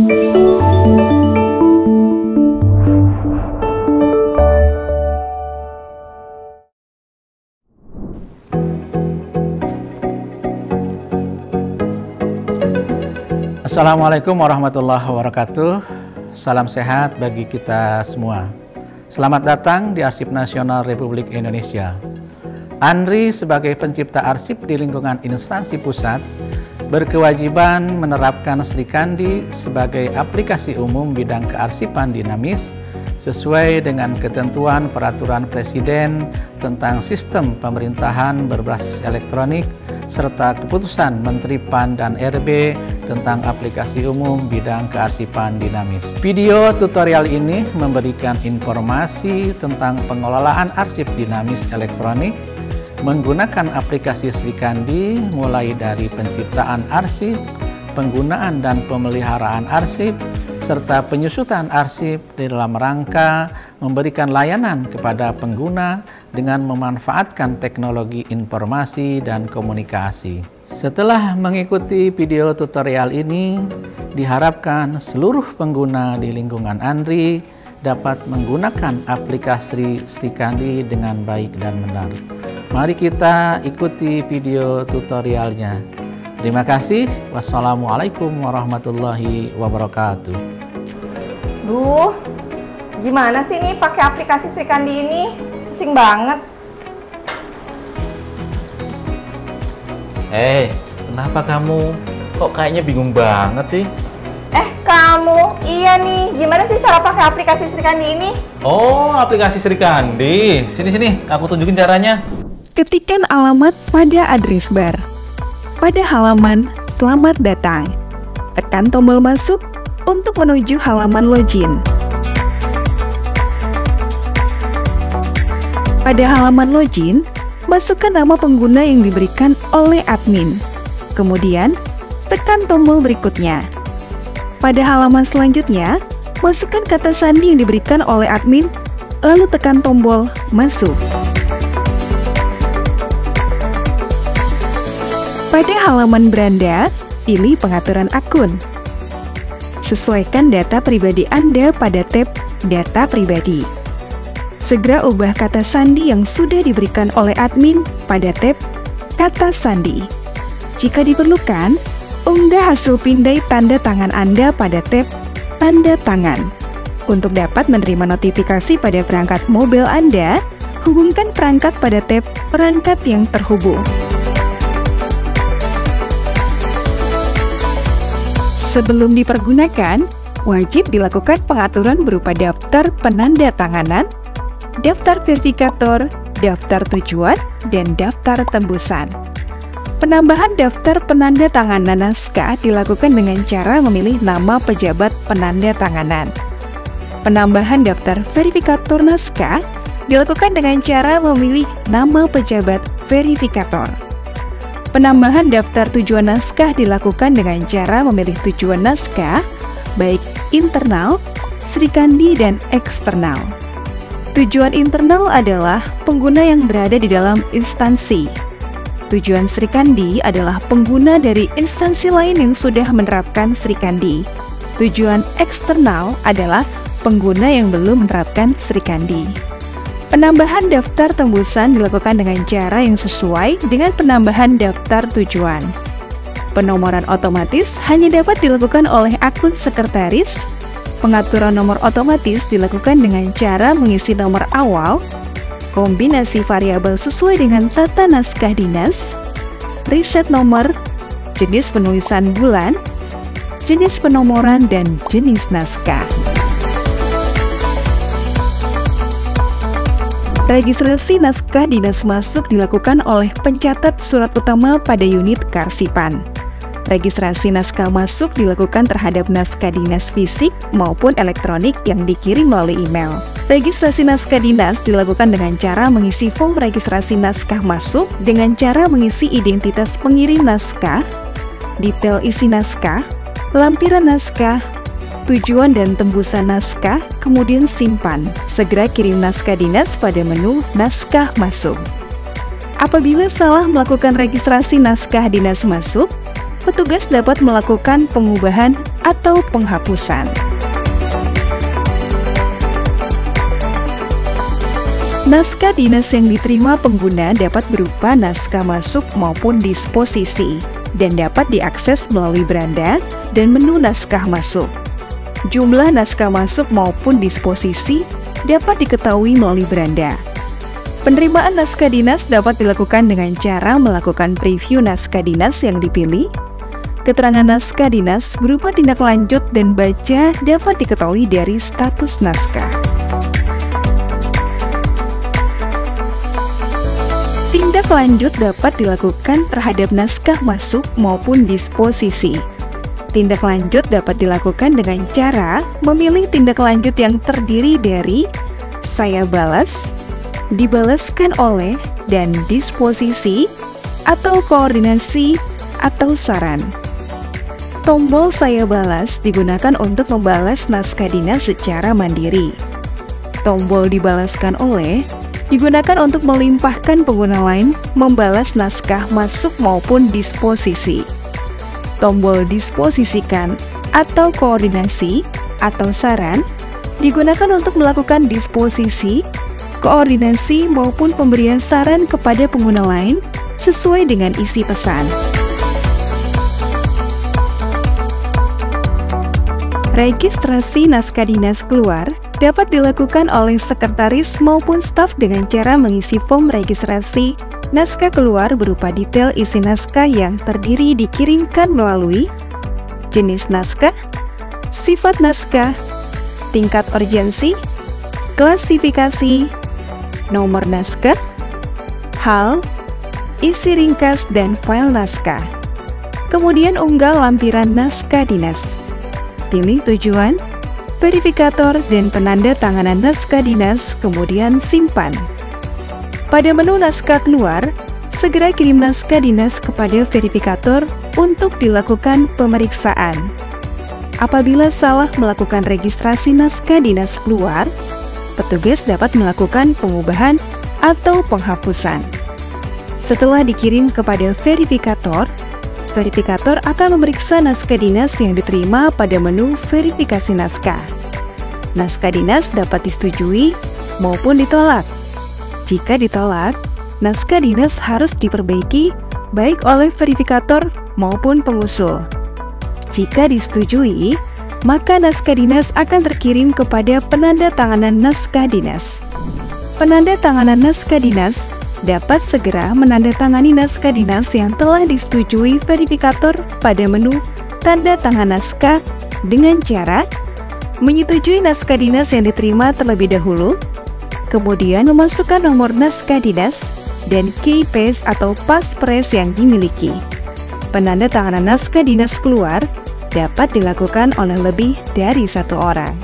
Assalamualaikum warahmatullahi wabarakatuh. Salam sehat bagi kita semua. Selamat datang di Arsip Nasional Republik Indonesia. ANRI sebagai pencipta arsip di lingkungan instansi pusat berkewajiban menerapkan Sri Kandi sebagai aplikasi umum bidang kearsipan dinamis sesuai dengan ketentuan Peraturan Presiden tentang Sistem Pemerintahan Berbasis Elektronik serta Keputusan Menteri PAN dan RB tentang aplikasi umum bidang kearsipan dinamis. Video tutorial ini memberikan informasi tentang pengelolaan arsip dinamis elektronik menggunakan aplikasi Sri Kandi, mulai dari penciptaan arsip, penggunaan dan pemeliharaan arsip, serta penyusutan arsip dalam rangka memberikan layanan kepada pengguna dengan memanfaatkan teknologi informasi dan komunikasi. Setelah mengikuti video tutorial ini, diharapkan seluruh pengguna di lingkungan ANRI dapat menggunakan aplikasi Sri Kandi dengan baik dan benar. Mari kita ikuti video tutorialnya. Terima kasih. Wassalamualaikum warahmatullahi wabarakatuh. Duh, gimana sih nih pakai aplikasi Sri Kandi ini? Pusing banget. Kenapa kamu? Kok kayaknya bingung banget sih? Kamu? Iya nih, gimana sih cara pakai aplikasi Sri Kandi ini? Oh, aplikasi Sri Kandi. Sini, aku tunjukin caranya. Ketikkan alamat pada address bar. Pada halaman Selamat Datang, tekan tombol masuk untuk menuju halaman login. Pada halaman login, masukkan nama pengguna yang diberikan oleh admin. Kemudian, tekan tombol berikutnya. Pada halaman selanjutnya, masukkan kata sandi yang diberikan oleh admin, lalu tekan tombol masuk. Pada halaman beranda, pilih pengaturan akun. Sesuaikan data pribadi Anda pada tab Data Pribadi. Segera ubah kata sandi yang sudah diberikan oleh admin pada tab Kata Sandi. Jika diperlukan, unggah hasil pindai tanda tangan Anda pada tab Tanda Tangan. Untuk dapat menerima notifikasi pada perangkat mobil Anda, hubungkan perangkat pada tab Perangkat yang terhubung. Sebelum dipergunakan, wajib dilakukan pengaturan berupa daftar penanda tanganan, daftar verifikator, daftar tujuan, dan daftar tembusan. Penambahan daftar penanda tanganan naskah dilakukan dengan cara memilih nama pejabat penanda tanganan. Penambahan daftar verifikator naskah dilakukan dengan cara memilih nama pejabat verifikator. Penambahan daftar tujuan naskah dilakukan dengan cara memilih tujuan naskah, baik internal, Sri Kandi, dan eksternal. Tujuan internal adalah pengguna yang berada di dalam instansi. Tujuan Sri Kandi adalah pengguna dari instansi lain yang sudah menerapkan Sri Kandi. Tujuan eksternal adalah pengguna yang belum menerapkan Sri Kandi. Penambahan daftar tembusan dilakukan dengan cara yang sesuai dengan penambahan daftar tujuan. Penomoran otomatis hanya dapat dilakukan oleh akun sekretaris. Pengaturan nomor otomatis dilakukan dengan cara mengisi nomor awal, kombinasi variabel sesuai dengan tata naskah dinas, reset nomor, jenis penulisan bulan, jenis penomoran, dan jenis naskah. Registrasi naskah dinas masuk dilakukan oleh pencatat surat utama pada unit kearsipan. Registrasi naskah masuk dilakukan terhadap naskah dinas fisik maupun elektronik yang dikirim melalui email. Registrasi naskah dinas dilakukan dengan cara mengisi form registrasi naskah masuk dengan cara mengisi identitas pengirim naskah, detail isi naskah, lampiran naskah, tujuan dan tembusan naskah, kemudian simpan. Segera kirim naskah dinas pada menu naskah masuk. Apabila salah melakukan registrasi naskah dinas masuk, petugas dapat melakukan pengubahan atau penghapusan. Naskah dinas yang diterima pengguna dapat berupa naskah masuk maupun disposisi dan dapat diakses melalui beranda dan menu naskah masuk. Jumlah naskah masuk maupun disposisi dapat diketahui melalui beranda. Penerimaan naskah dinas dapat dilakukan dengan cara melakukan preview naskah dinas yang dipilih. Keterangan naskah dinas berupa tindak lanjut dan baca dapat diketahui dari status naskah. Tindak lanjut dapat dilakukan terhadap naskah masuk maupun disposisi. Tindak lanjut dapat dilakukan dengan cara memilih tindak lanjut yang terdiri dari saya balas, dibalaskan oleh, dan disposisi atau koordinasi atau saran. Tombol saya balas digunakan untuk membalas naskah dinas secara mandiri. Tombol dibalaskan oleh digunakan untuk melimpahkan pengguna lain membalas naskah masuk maupun disposisi. Tombol disposisikan atau koordinasi atau saran digunakan untuk melakukan disposisi, koordinasi maupun pemberian saran kepada pengguna lain sesuai dengan isi pesan. Registrasi naskah dinas keluar dapat dilakukan oleh sekretaris maupun staf dengan cara mengisi form registrasi naskah keluar berupa detail isi naskah yang terdiri dikirimkan melalui jenis naskah, sifat naskah, tingkat urgensi, klasifikasi, nomor naskah, hal, isi ringkas, dan file naskah. Kemudian unggah lampiran naskah dinas. Pilih tujuan, verifikator, dan penanda tanganan naskah dinas, kemudian simpan. Pada menu naskah keluar, segera kirim naskah dinas kepada verifikator untuk dilakukan pemeriksaan. Apabila salah melakukan registrasi naskah dinas keluar, petugas dapat melakukan pengubahan atau penghapusan. Setelah dikirim kepada verifikator, verifikator akan memeriksa naskah dinas yang diterima pada menu verifikasi naskah. Naskah dinas dapat disetujui maupun ditolak. Jika ditolak, naskah dinas harus diperbaiki baik oleh verifikator maupun pengusul. Jika disetujui, maka naskah dinas akan terkirim kepada penanda tanganan naskah dinas. Penanda tanganan naskah dinas dapat segera menandatangani naskah dinas yang telah disetujui verifikator pada menu tanda tangan naskah dengan cara menyetujui naskah dinas yang diterima terlebih dahulu, kemudian memasukkan nomor naskah dinas dan key paste atau paspres yang dimiliki. Penanda tanganan naskah dinas keluar dapat dilakukan oleh lebih dari satu orang.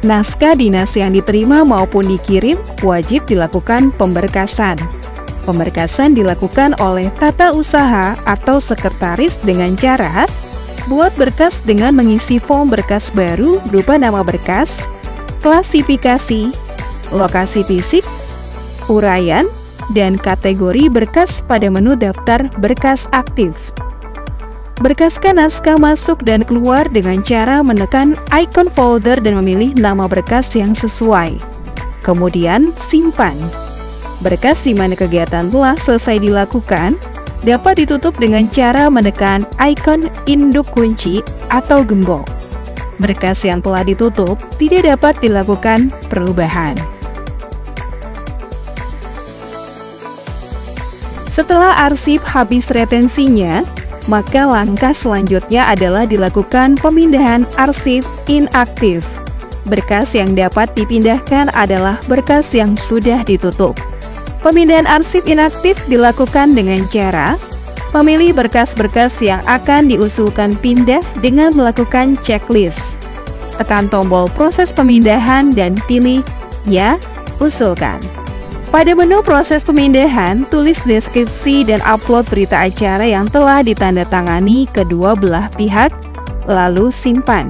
Naskah dinas yang diterima maupun dikirim wajib dilakukan pemberkasan. Pemberkasan dilakukan oleh tata usaha atau sekretaris dengan cara buat berkas dengan mengisi form berkas baru berupa nama berkas, klasifikasi, lokasi fisik, uraian, dan kategori berkas pada menu daftar berkas aktif. Berkaskan naskah masuk dan keluar dengan cara menekan ikon folder dan memilih nama berkas yang sesuai. Kemudian simpan. Berkas di mana kegiatan telah selesai dilakukan dapat ditutup dengan cara menekan ikon induk kunci atau gembok. Berkas yang telah ditutup tidak dapat dilakukan perubahan. Setelah arsip habis retensinya, maka langkah selanjutnya adalah dilakukan pemindahan arsip inaktif. Berkas yang dapat dipindahkan adalah berkas yang sudah ditutup. Pemindahan arsip inaktif dilakukan dengan cara memilih berkas-berkas yang akan diusulkan pindah dengan melakukan checklist. Tekan tombol proses pemindahan dan pilih "Ya, usulkan". Pada menu proses pemindahan, tulis deskripsi dan upload berita acara yang telah ditandatangani kedua belah pihak, lalu simpan.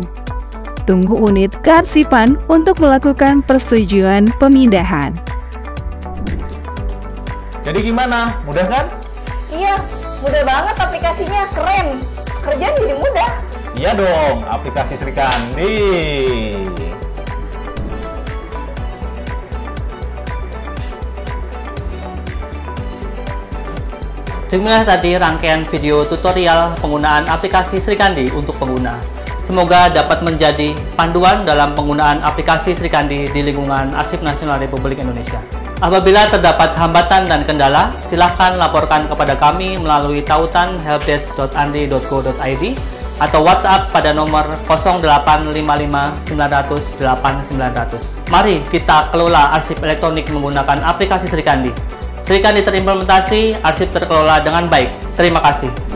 Tunggu unit kearsipan untuk melakukan persetujuan pemindahan. Jadi gimana? Mudah kan? Iya, mudah banget aplikasinya, keren. Kerjaan jadi mudah. Iya dong, aplikasi Sri Kandi. Demikianlah tadi rangkaian video tutorial penggunaan aplikasi Sri Kandi untuk pengguna. Semoga dapat menjadi panduan dalam penggunaan aplikasi Sri Kandi di lingkungan Arsip Nasional Republik Indonesia. Apabila terdapat hambatan dan kendala, silahkan laporkan kepada kami melalui tautan helpdesk.andri.go.id atau WhatsApp pada nomor 0855 900 8900. Mari kita kelola arsip elektronik menggunakan aplikasi Sri Kandi. Sri Kandi terimplementasi, arsip terkelola dengan baik. Terima kasih.